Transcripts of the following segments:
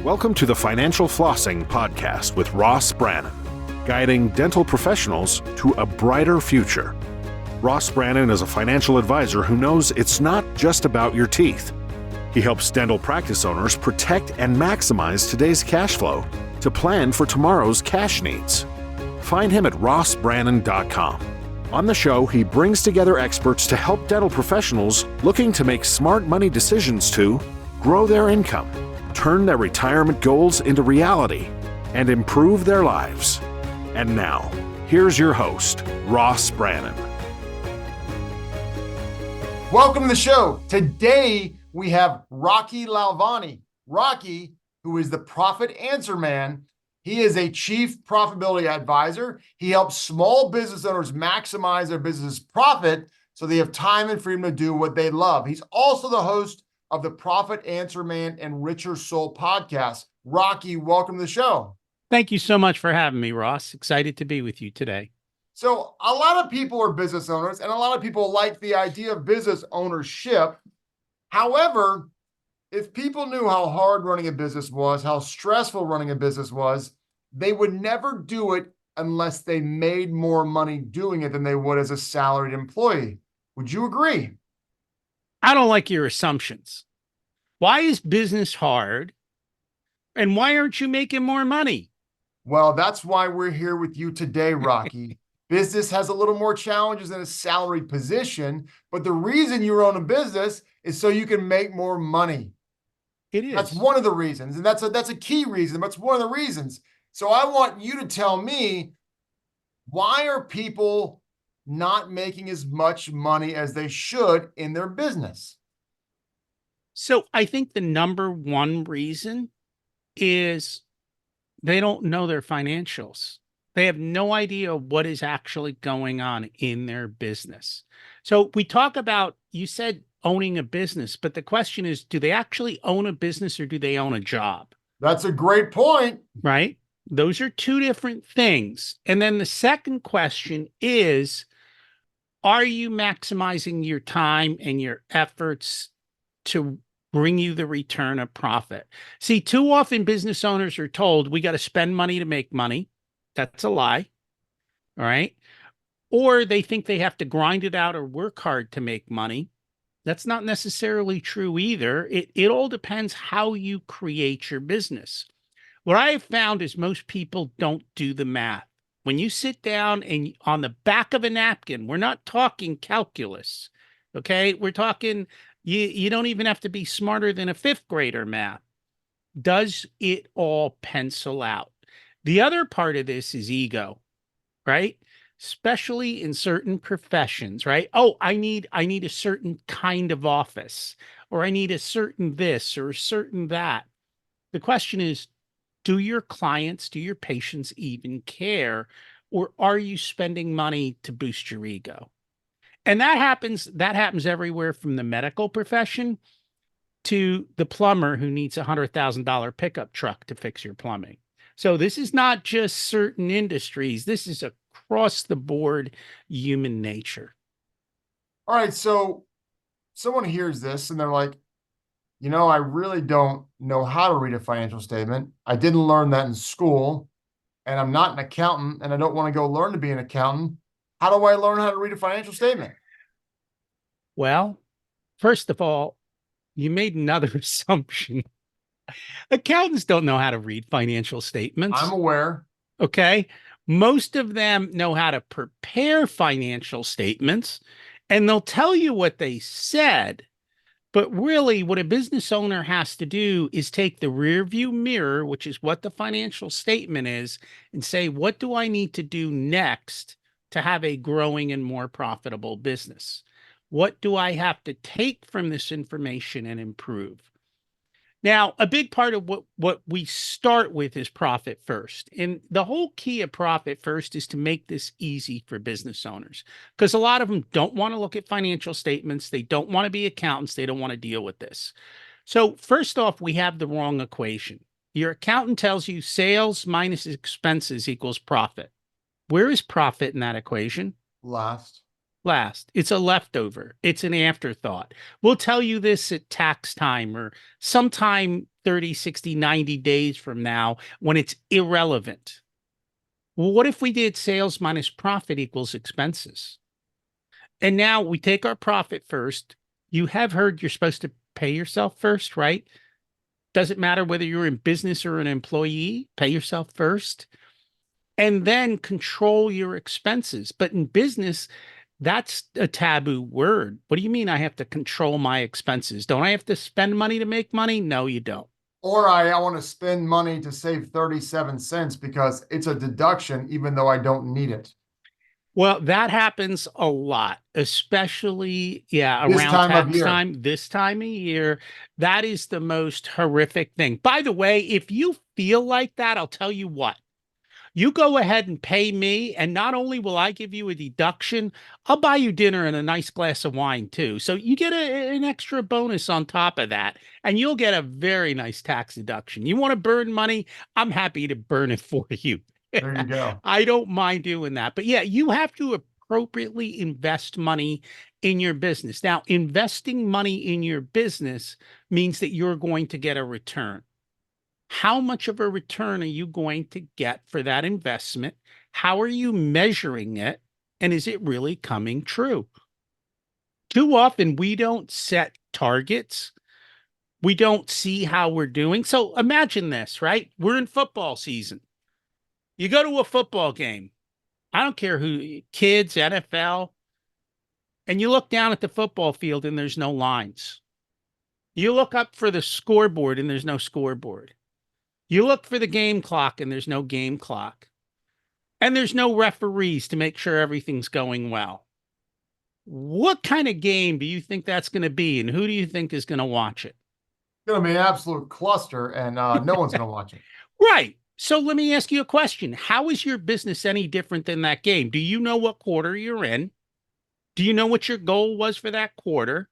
Welcome to the Financial Flossing podcast with Ross Brannon, guiding dental professionals to a brighter future. Ross Brannon is a financial advisor who knows it's not just about your teeth. He helps dental practice owners protect and maximize today's cash flow to plan for tomorrow's cash needs. Find him at rossbrannon.com. On the show, he brings together experts to help dental professionals looking to make smart money decisions to grow their income, turn their retirement goals into reality, and improve their lives. And now, here's your host, Ross Brannon. Welcome to the show. Today, we have Rocky Lalvani. Rocky, who is the Profit Answer Man. He is a chief profitability advisor. He helps small business owners maximize their business profit so they have time and freedom to do what they love. He's also the host of the Profit Answer Man and Richer Soul podcast. Rocky, welcome to the show. Thank you so much for having me, Ross. Excited to be with you today. So a lot of people are business owners, and a lot of people like the idea of business ownership. However, if people knew how hard running a business was, how stressful running a business was, they would never do it unless they made more money doing it than they would as a salaried employee. Would you agree? I don't like your assumptions. Why is business hard? And why aren't you making more money? Well, that's why we're here with you today, Rocky. Business has a little more challenges than a salaried position, but the reason you own a business is so you can make more money. It is. That's one of the reasons, and that's a key reason, but it's one of the reasons. So I want you to tell me, why are people not making as much money as they should in their business? So I think the number one reason is they don't know their financials. They have no idea what is actually going on in their business. So we talk about, you said owning a business, but the question is, do they actually own a business or do they own a job? That's a great point. Right? Those are two different things. And then the second question is, are you maximizing your time and your efforts to bring you the return of profit? See, too often business owners are told we got to spend money to make money. That's a lie. All right. Or they think they have to grind it out or work hard to make money. That's not necessarily true either. It all depends how you create your business. What I have found is most people don't do the math. When you sit down and on the back of a napkin, we're not talking calculus, okay? We're talking, you don't even have to be smarter than a fifth grader math. Does it all pencil out? The other part of this is ego, right? Especially in certain professions, right? Oh, I need a certain kind of office, or I need a certain this or a certain that. The question is, do your clients, do your patients even care, or are you spending money to boost your ego? And that happens everywhere from the medical profession to the plumber who needs $100,000 pickup truck to fix your plumbing. So this is not just certain industries. This is across the board human nature. All right. So someone hears this and they're like, I really don't know how to read a financial statement. I didn't learn that in school, and I'm not an accountant, and I don't want to go learn to be an accountant. How do I learn how to read a financial statement? Well, first of all, you made another assumption. Accountants don't know how to read financial statements. I'm aware. Okay. Most of them know how to prepare financial statements, and they'll tell you what they said. But really, what a business owner has to do is take the rear view mirror, which is what the financial statement is, and say, what do I need to do next to have a growing and more profitable business? What do I have to take from this information and improve? Now, a big part of what we start with is profit first. And the whole key of profit first is to make this easy for business owners, because a lot of them don't want to look at financial statements. They don't want to be accountants. They don't want to deal with this. So first off, we have the wrong equation. Your accountant tells you sales minus expenses equals profit. Where is profit in that equation? Last. last. It's a leftover. It's an afterthought. We'll tell you this at tax time or sometime 30, 60, 90 days from now when it's irrelevant. Well, what if we did sales minus profit equals expenses? And now we take our profit first. You have heard you're supposed to pay yourself first, right? Doesn't matter whether you're in business or an employee, pay yourself first and then control your expenses. But in business, that's a taboo word. What do you mean I have to control my expenses? Don't I have to spend money to make money? No, you don't. Or I want to spend money to save 37 cents because it's a deduction, even though I don't need it. Well, that happens a lot, especially, This around time of tax year. time, this time of year. That is the most horrific thing. By the way, if you feel like that, I'll tell you what. You go ahead and pay me, and not only will I give you a deduction, I'll buy you dinner and a nice glass of wine too. So you get an extra bonus on top of that, and you'll get a very nice tax deduction. You want to burn money? I'm happy to burn it for you. There you go. I don't mind doing that. But yeah, you have to appropriately invest money in your business. Now, investing money in your business means that you're going to get a return. How much of a return are you going to get for that investment? How are you measuring it? And is it really coming true? Too often, we don't set targets. We don't see how we're doing. So imagine this, right? We're in football season. You go to a football game. I don't care who, kids, NFL, and you look down at the football field and there's no lines. You look up for the scoreboard and there's no scoreboard. You look for the game clock and there's no game clock. And there's no referees to make sure everything's going well. What kind of game do you think that's going to be? And who do you think is going to watch it? It's going to be an absolute cluster, and no one's going to watch it. Right. So let me ask you a question. How is your business any different than that game? Do you know what quarter you're in? Do you know what your goal was for that quarter?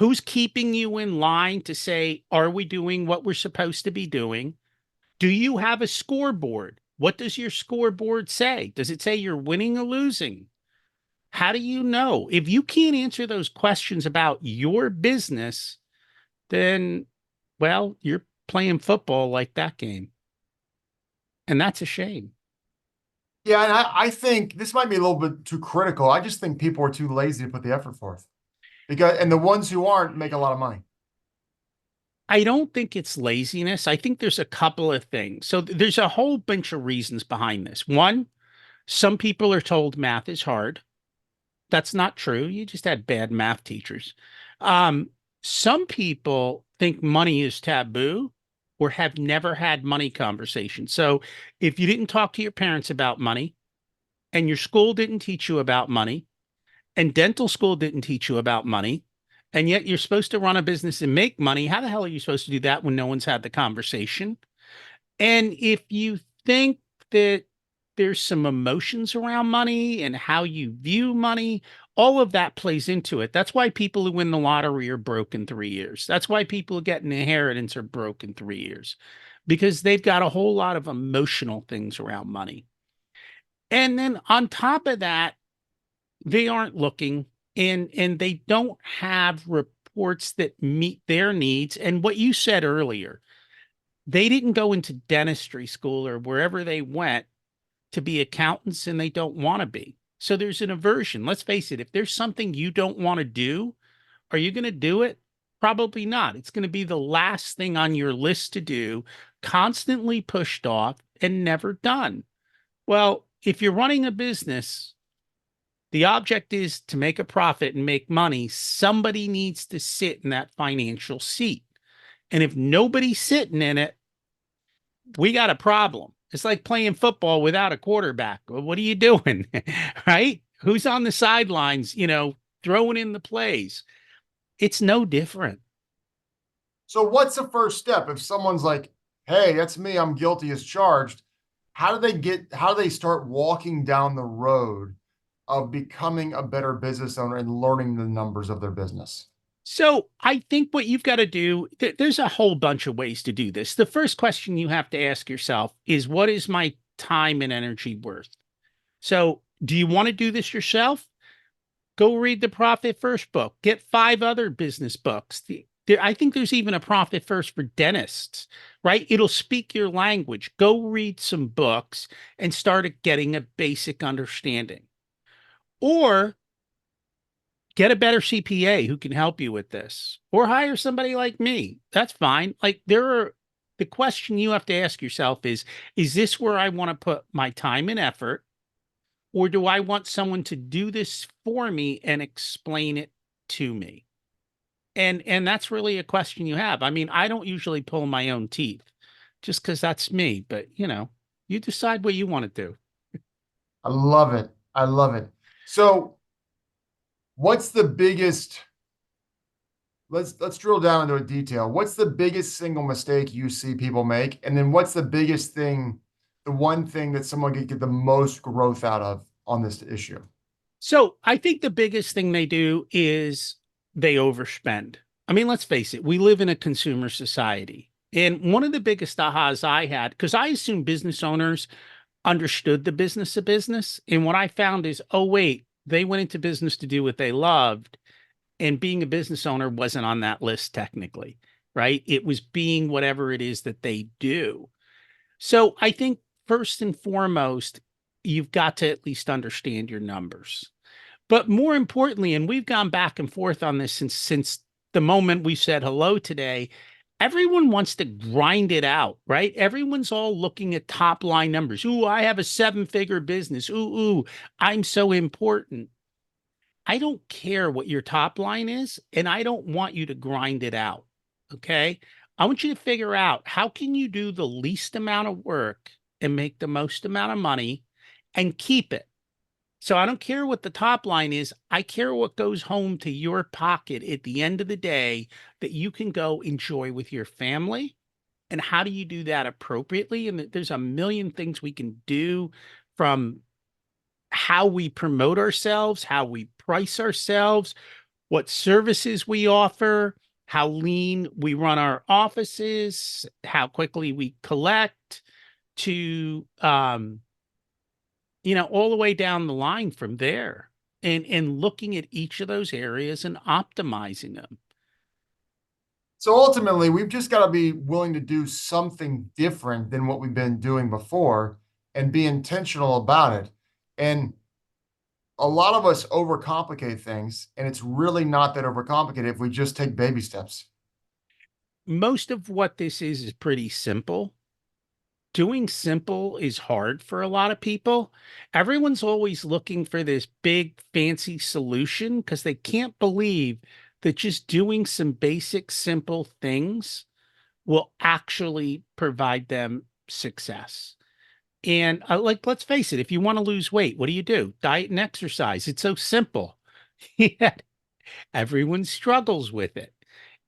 Who's keeping you in line to say, are we doing what we're supposed to be doing? Do you have a scoreboard? What does your scoreboard say? Does it say you're winning or losing? How do you know? If you can't answer those questions about your business, then, well, you're playing football like that game. And that's a shame. Yeah, and I think this might be a little bit too critical. I just think people are too lazy to put the effort forth. And the ones who aren't make a lot of money. I don't think it's laziness. I think there's a couple of things. So there's a whole bunch of reasons behind this. One, some people are told math is hard. That's not true. You just had bad math teachers. Some people think money is taboo or have never had money conversations. So if you didn't talk to your parents about money and your school didn't teach you about money and dental school didn't teach you about money, and yet you're supposed to run a business and make money, how the hell are you supposed to do that when no one's had the conversation? And if you think that there's some emotions around money and how you view money, all of that plays into it. That's why people who win the lottery are broke in 3 years. That's why people who get an inheritance are broke in 3 years, because they've got a whole lot of emotional things around money. And then on top of that, they aren't looking and they don't have reports that meet their needs. And what you said earlier, they didn't go into dentistry school or wherever they went to be accountants, and they don't want to be. So there's an aversion. Let's face it, if there's something you don't want to do, are you going to do it? Probably not. It's going to be the last thing on your list to do, constantly pushed off and never done. Well, if you're running a business, the object is to make a profit and make money. Somebody needs to sit in that financial seat. And if nobody's sitting in it, we got a problem. It's like playing football without a quarterback. Well, what are you doing? Right? Who's on the sidelines, throwing in the plays? It's no different. So what's the first step? If someone's like, hey, that's me, I'm guilty as charged, how do they start walking down the road of becoming a better business owner and learning the numbers of their business? So I think what you've got to do, there's a whole bunch of ways to do this. The first question you have to ask yourself is, what is my time and energy worth? So do you want to do this yourself? Go read the Profit First book. Get 5 other business books. I think there's even a Profit First for dentists, right? It'll speak your language. Go read some books and start getting a basic understanding. Or get a better CPA who can help you with this, or hire somebody like me. That's fine. Like the question you have to ask yourself is this where I want to put my time and effort? Or do I want someone to do this for me and explain it to me? And that's really a question you have. I mean, I don't usually pull my own teeth just because that's me, but you decide what you want to do. I love it. I love it. So what's the biggest, let's drill down into a detail. What's the biggest single mistake you see people make? And then what's the biggest thing, the one thing that someone could get the most growth out of on this issue? So I think the biggest thing they do is they overspend. I mean, let's face it, we live in a consumer society. And one of the biggest ahas I had, because I assume business owners understood the business of business. And what I found is, oh, wait, they went into business to do what they loved. And being a business owner wasn't on that list technically, right? It was being whatever it is that they do. So I think first and foremost, you've got to at least understand your numbers. But more importantly, and we've gone back and forth on this since the moment we said hello today, everyone wants to grind it out, right? Everyone's all looking at top line numbers. Ooh, I have a 7-figure business. Ooh, I'm so important. I don't care what your top line is, and I don't want you to grind it out. Okay. I want you to figure out how can you do the least amount of work and make the most amount of money and keep it. So I don't care what the top line is. I care what goes home to your pocket at the end of the day that you can go enjoy with your family. And how do you do that appropriately? And there's a million things we can do, from how we promote ourselves, how we price ourselves, what services we offer, how lean we run our offices, how quickly we collect, to all the way down the line from there, and looking at each of those areas and optimizing them. So ultimately, we've just got to be willing to do something different than what we've been doing before and be intentional about it. And a lot of us overcomplicate things, and it's really not that overcomplicated if we just take baby steps. Most of what this is pretty simple. Doing simple is hard for a lot of people. Everyone's always looking for this big fancy solution because they can't believe that just doing some basic simple things will actually provide them success. And let's face it, if you want to lose weight, what do? Diet and exercise. It's so simple. Yet everyone struggles with it.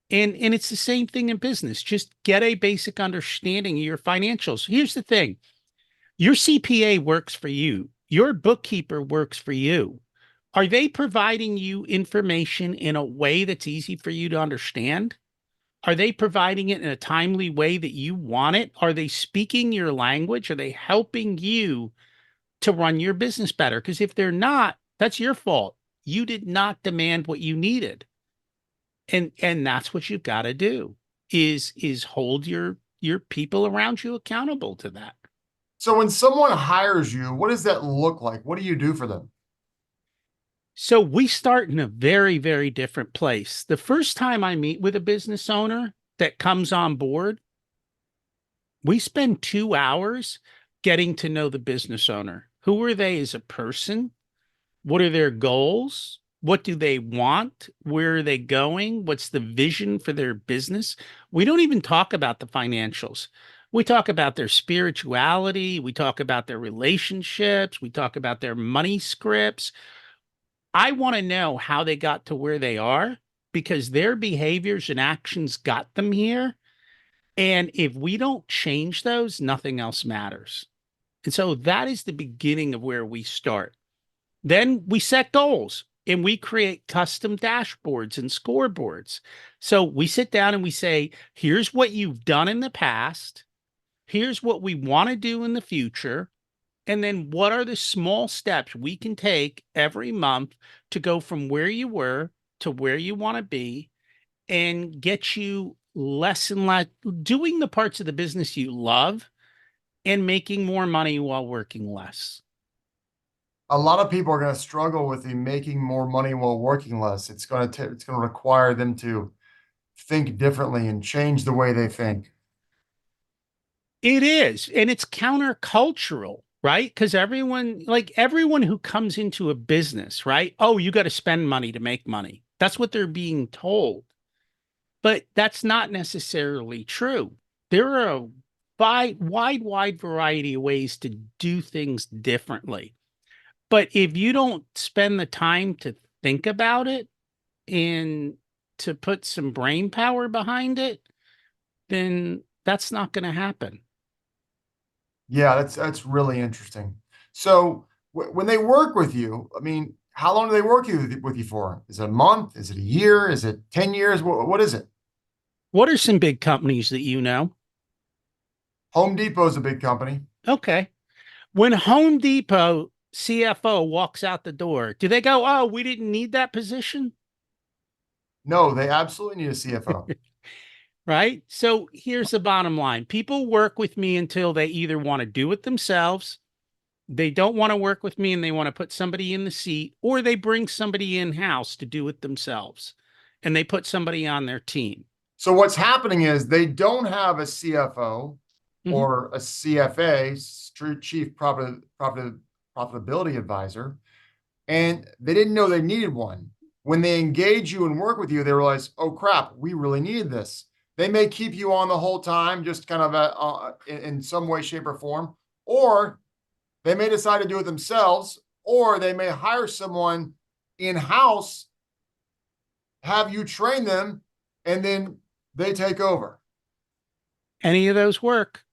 And it's the same thing in business. Just get a basic understanding of your financials. Here's the thing. Your CPA works for you. Your bookkeeper works for you. Are they providing you information in a way that's easy for you to understand? Are they providing it in a timely way that you want it? Are they speaking your language? Are they helping you to run your business better? Because if they're not, that's your fault. You did not demand what you needed. And that's what you've got to do is hold your people around you accountable to that. So when someone hires you, what does that look like? What do you do for them? So we start in a very, very different place. The first time I meet with a business owner that comes on board, we spend 2 hours getting to know the business owner. Who are they as a person? What are their goals? What do they want? Where are they going? What's the vision for their business? We don't even talk about the financials. We talk about their spirituality. We talk about their relationships. We talk about their money scripts. I want to know how they got to where they are, because their behaviors and actions got them here. And if we don't change those, nothing else matters. And so that is the beginning of where we start. Then we set goals and we create custom dashboards and scoreboards. So we sit down and we say, here's what you've done in the past. Here's what we want to do in the future. And then what are the small steps we can take every month to go from where you were to where you want to be and get you less and less doing the parts of the business you love and making more money while working less. A lot of people are going to struggle with the making more money while working less. It's going to require them to think differently and change the way they think. It is, and it's countercultural, right? Because everyone who comes into a business, right? Oh, you got to spend money to make money. That's what they're being told. But that's not necessarily true. There are a wide variety of ways to do things differently. But if you don't spend the time to think about it and to put some brain power behind it, then that's not going to happen. Yeah, that's really interesting. So when they work with you, I mean, how long do they work with you for? Is it a month? Is it a year? Is it 10 years? What is it? What are some big companies that you know? Home Depot is a big company. Okay. When Home Depot CFO walks out the door, do they go, "Oh, we didn't need that position"? No, they absolutely need a CFO. Right? So here's the bottom line. People work with me until they either want to do it themselves, they don't want to work with me and they want to put somebody in the seat, or they bring somebody in-house to do it themselves and they put somebody on their team. So what's happening is they don't have a CFO Mhm. or a CFA, Chief Profitability Advisor, and they didn't know they needed one. When they engage you and work with you, they realize, oh crap, we really needed this. They may keep you on the whole time, just kind of in some way, shape, or form, or they may decide to do it themselves, or they may hire someone in-house, have you train them, and then they take over. Any of those work.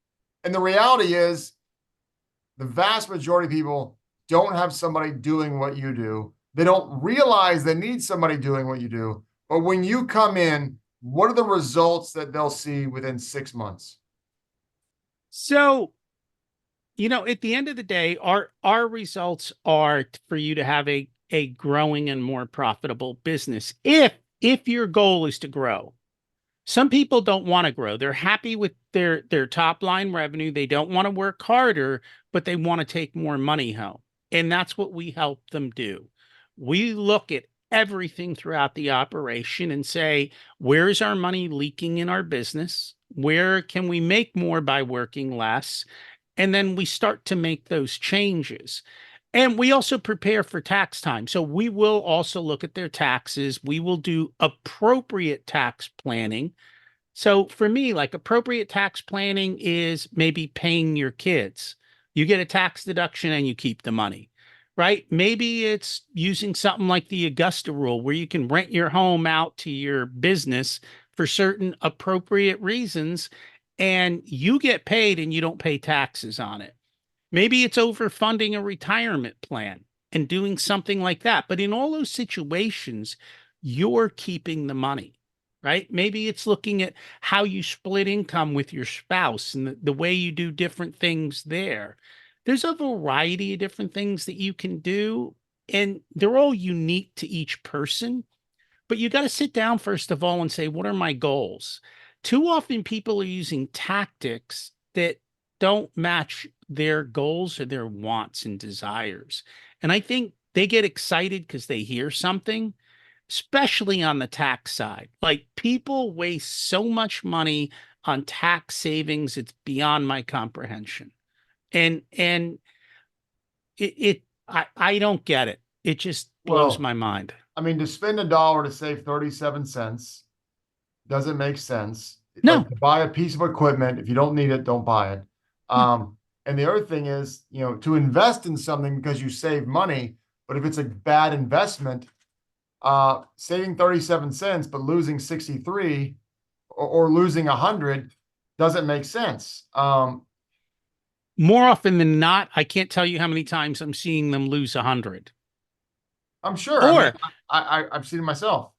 And the reality is, the vast majority of people don't have somebody doing what you do. They don't realize they need somebody doing what you do. But when you come in, what are the results that they'll see within 6 months? So, at the end of the day, our results are for you to have a growing and more profitable business if your goal is to grow. Some people don't want to grow. They're happy with their top line revenue. They don't want to work harder, but they want to take more money home. And that's what we help them do. We look at everything throughout the operation and say, where is our money leaking in our business? Where can we make more by working less? And then we start to make those changes. And we also prepare for tax time. So we will also look at their taxes. We will do appropriate tax planning. So for me, like appropriate tax planning is maybe paying your kids. You get a tax deduction and you keep the money, right? Maybe it's using something like the Augusta rule where you can rent your home out to your business for certain appropriate reasons and you get paid and you don't pay taxes on it. Maybe it's overfunding a retirement plan and doing something like that. But in all those situations, you're keeping the money, right? Maybe it's looking at how you split income with your spouse and the way you do different things there. There's a variety of different things that you can do, and they're all unique to each person. But you got to sit down, first of all, and say, what are my goals? Too often people are using tactics that don't match their goals or their wants and desires. And I think they get excited because they hear something, especially on the tax side. Like people waste so much money on tax savings, it's beyond my comprehension. And I don't get it. It just blows Well, my mind. I mean, to spend $1 to save 37 cents doesn't make sense. Like No. to buy a piece of equipment, if you don't need it, don't buy it. And the other thing is, to invest in something because you save money, but if it's a bad investment, saving 37 cents but losing 63 or losing 100 doesn't make sense. More often than not, I can't tell you how many times I'm seeing them lose 100. I'm sure. I mean, Or, I've seen it myself.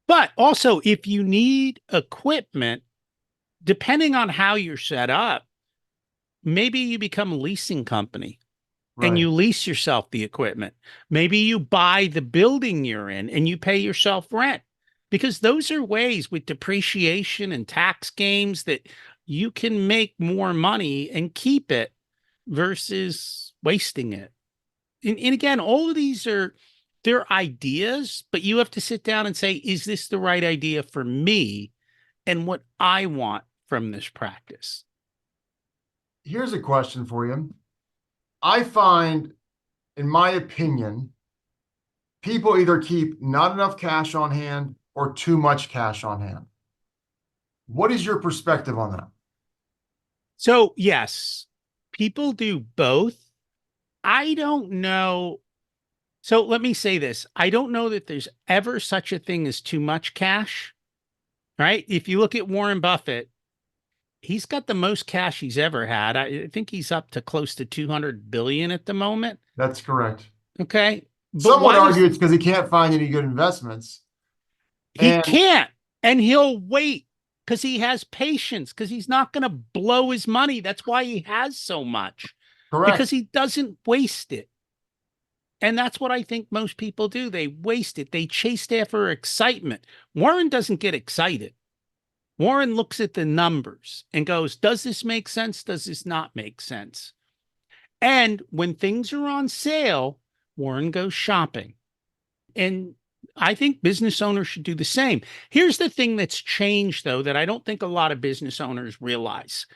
but also, if you need equipment, depending on how you're set up, maybe you become a leasing company. and Right. you lease yourself the equipment. Maybe you buy the building you're in and you pay yourself rent, because those are ways with depreciation and tax games that you can make more money and keep it versus wasting it. And again, all of these they're ideas, but you have to sit down and say, is this the right idea for me and what I want from this practice? Here's a question for you. I find, in my opinion, people either keep not enough cash on hand or too much cash on hand. What is your perspective on that? So, yes, people do both. I don't know. So, let me say this. I don't know that there's ever such a thing as too much cash, right? If you look at Warren Buffett, he's got the most cash he's ever had. I think he's up to close to 200 billion at the moment. That's correct. Okay. But Some would why argue does it's because he can't find any good investments. he And can't? And he'll wait because he has patience, because he's not going to blow his money. That's why he has so much, because correct. he doesn't waste it. And that's what I think most people do. They waste it. They chase after excitement. Warren doesn't get excited. Warren looks at the numbers and goes, does this make sense? Does this not make sense? And when things are on sale, Warren goes shopping. And I think business owners should do the same. Here's the thing that's changed, though, that I don't think a lot of business owners realize.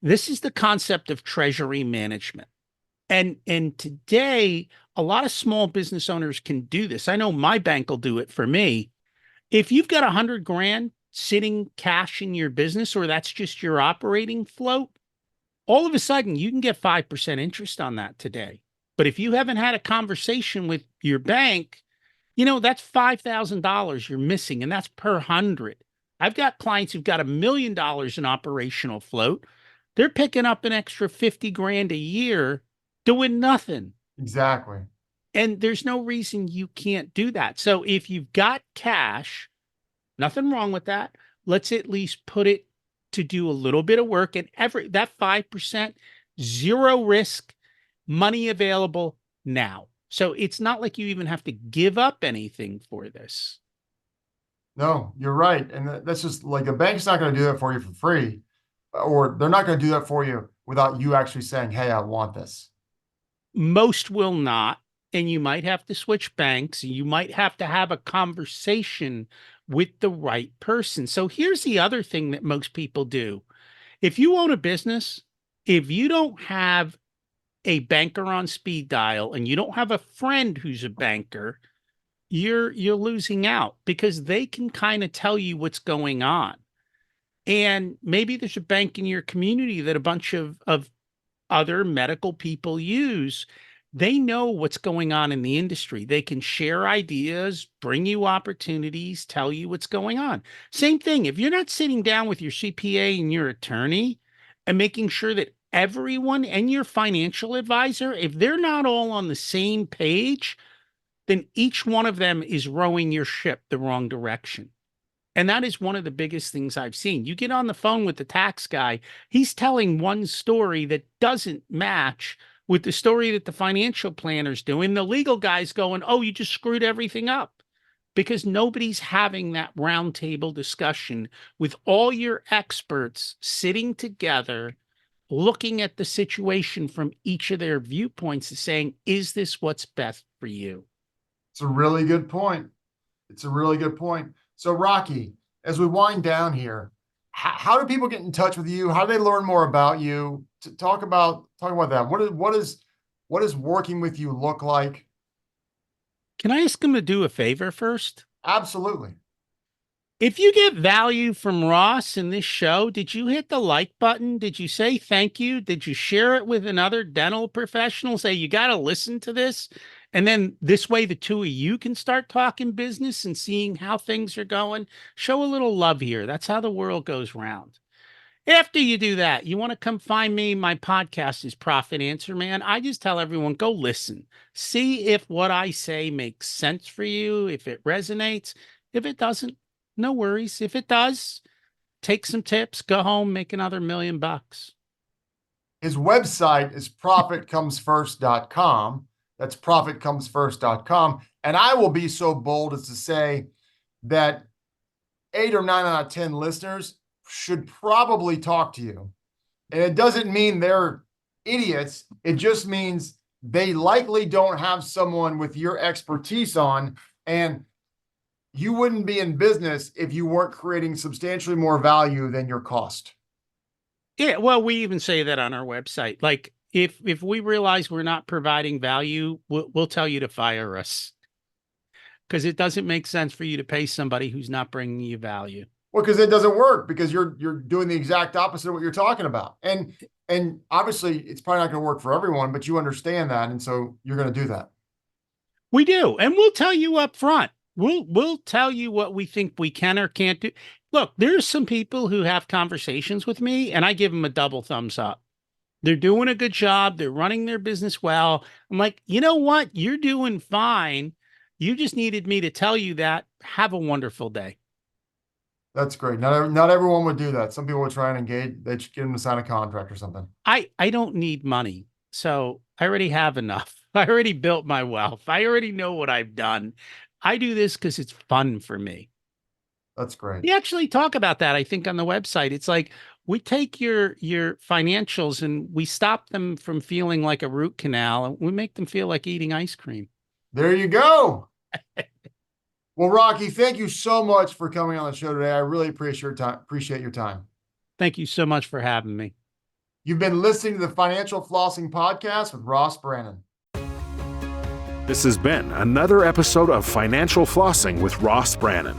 This is the concept of treasury management. And today, a lot of small business owners can do this. I know my bank will do it for me. If you've got 100 grand sitting cash in your business, or that's just your operating float, all of a sudden you can get 5% interest on that today. But if you haven't had a conversation with your bank, that's $5,000 you're missing, and that's per 100. I've got clients who've got $1 million in operational float. They're picking up an extra 50 grand a year doing nothing. Exactly. And there's no reason you can't do that. So if you've got cash, nothing wrong with that. Let's at least put it to do a little bit of work, and that 5%, zero risk, money available now. So it's not like you even have to give up anything for this. No, you're right. And that's just like a bank's not going to do that for you for free, or they're not going to do that for you without you actually saying, hey, I want this. Most will not. And you might have to switch banks. You might have to have a conversation with the right person. So here's the other thing that most people do. If you own a business, if you don't have a banker on speed dial and you don't have a friend who's a banker, you're losing out, because they can kind of tell you what's going on. And maybe there's a bank in your community that a bunch of other medical people use. They know what's going on in the industry. They can share ideas, bring you opportunities, tell you what's going on. Same thing. If you're not sitting down with your CPA and your attorney and making sure that everyone and your financial advisor, if they're not all on the same page, then each one of them is rowing your ship the wrong direction. And that is one of the biggest things I've seen. You get on the phone with the tax guy, he's telling one story that doesn't match with the story that the financial planner's doing. The legal guy's going, oh, you just screwed everything up, because nobody's having that roundtable discussion with all your experts sitting together, looking at the situation from each of their viewpoints and saying, is this what's best for you? It's a really good point. It's a really good point. So, Rocky, as we wind down here, how do people get in touch with you? How do they learn more about you? Talk about that. What does working with you look like? Can I ask them to do a favor first? Absolutely. If you get value from Ross in this show, did you hit the like button? Did you say thank you? Did you share it with another dental professional? Say, you got to listen to this. And then this way, the two of you can start talking business and seeing how things are going. Show a little love here. That's how the world goes round. After you do that, you want to come find me. My podcast is Profit Answer Man. I just tell everyone, go listen. See if what I say makes sense for you, if it resonates. If it doesn't, no worries. If it does, take some tips, go home, make another $1,000,000. His website is profitcomesfirst.com. That's profitcomesfirst.com. And I will be so bold as to say that 8 or 9 out of 10 listeners should probably talk to you. And it doesn't mean they're idiots. It just means they likely don't have someone with your expertise on, and you wouldn't be in business if you weren't creating substantially more value than your cost. Yeah, well, we even say that on our website. Like, if we realize we're not providing value, we'll tell you to fire us, because it doesn't make sense for you to pay somebody who's not bringing you value. Well, because it doesn't work, because you're doing the exact opposite of what you're talking about. And obviously it's probably not going to work for everyone, but you understand that. And so you're going to do that. We do. And we'll tell you up front. We'll tell you what we think we can or can't do. Look, there's some people who have conversations with me and I give them a double thumbs up. They're doing a good job. They're running their business well. I'm like, you know what? You're doing fine. You just needed me to tell you that. Have a wonderful day. That's great. Not everyone would do that. Some people would try and engage. They'd get them to sign a contract or something. I don't need money. So I already have enough. I already built my wealth. I already know what I've done. I do this because it's fun for me. That's great. We actually talk about that, I think, on the website. It's like we take your financials and we stop them from feeling like a root canal, and we make them feel like eating ice cream. There you go. Well, Rocky, thank you so much for coming on the show today. I really appreciate your time. Thank you so much for having me. You've been listening to the Financial Flossing Podcast with Ross Brannon. This has been another episode of Financial Flossing with Ross Brannon,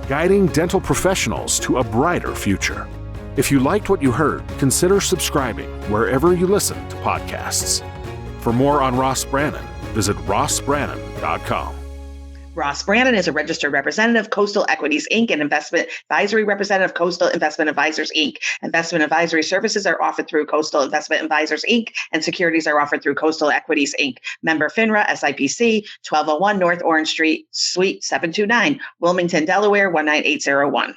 guiding dental professionals to a brighter future. If you liked what you heard, consider subscribing wherever you listen to podcasts. For more on Ross Brannon, visit rossbrannon.com. Ross Brannon is a registered representative, Coastal Equities, Inc., and investment advisory representative, Coastal Investment Advisors, Inc. Investment advisory services are offered through Coastal Investment Advisors, Inc., and securities are offered through Coastal Equities, Inc. Member FINRA, SIPC, 1201 North Orange Street, Suite 729, Wilmington, Delaware, 19801.